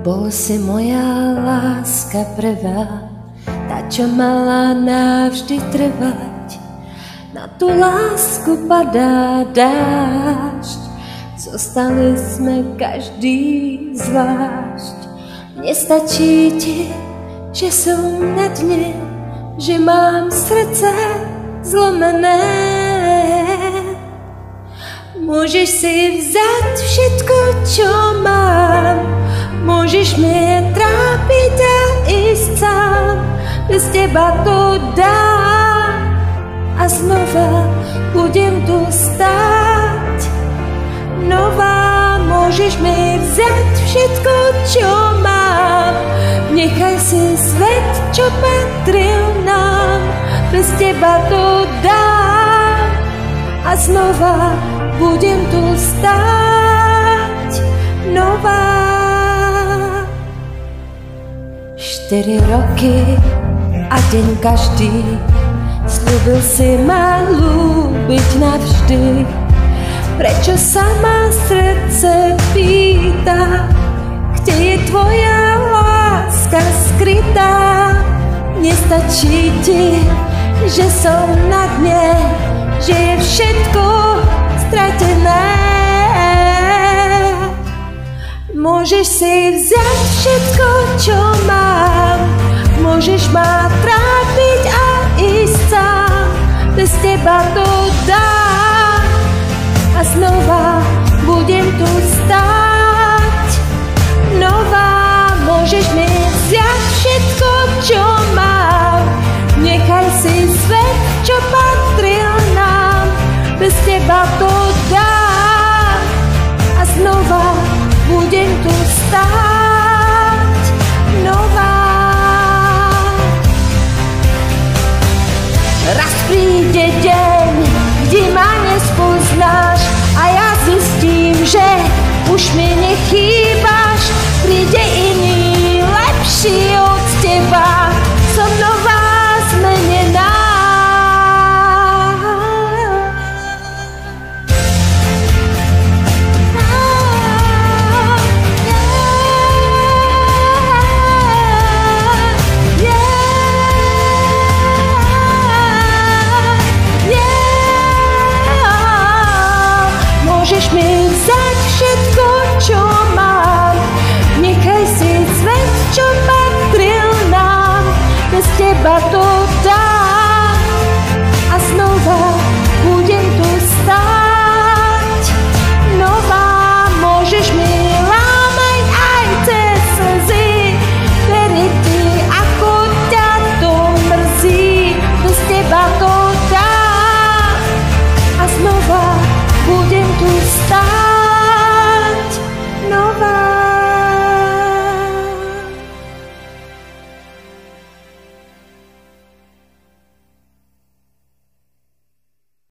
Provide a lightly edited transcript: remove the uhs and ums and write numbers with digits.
Bol si moja láska prvá, tá, čo mala navždy trvať. Na tú lásku padá dážď, zostali sme každý zvlášť. Nestačí ti, že som na dne, že mám srdce zlomené. Môžeš si vzať všetko, čo mám, môžeš mnie trápiť a ísť sám, bez teba to dám a znova budem tu stáť. Nová, môžeš mi vzať všetko, čo mám, nechaj si svet, čo patril nám, bez teba to dám a znova budem tu stáť. Nová. 4 roky a deň každý sľúbil si ma ľúbiť navždy. Prečo sa ma srdce pýta, kde je tvoja láska skrytá? Nestačí ti, že som na dne, že je všetko stratené. Môžeš si vziať všetko, čo mám, môžeš ma trápiť a ísť sám, bez teba to dám a znova budem tu stáť. Nová, môžeš mi vziať všetko, čo mám, nechaj si svet, čo patril nám, bez teba to dám a znova budem tu stáť. Nová. Raz príde deň, kde ma nespoznáš a ja zistím, že už mi nechýbaš. Príde iný, lepší od teba, som nová, zmenená. Môžeš mi vzať všetko, čo mám, nechaj si svet, čo patril nám, bez teba to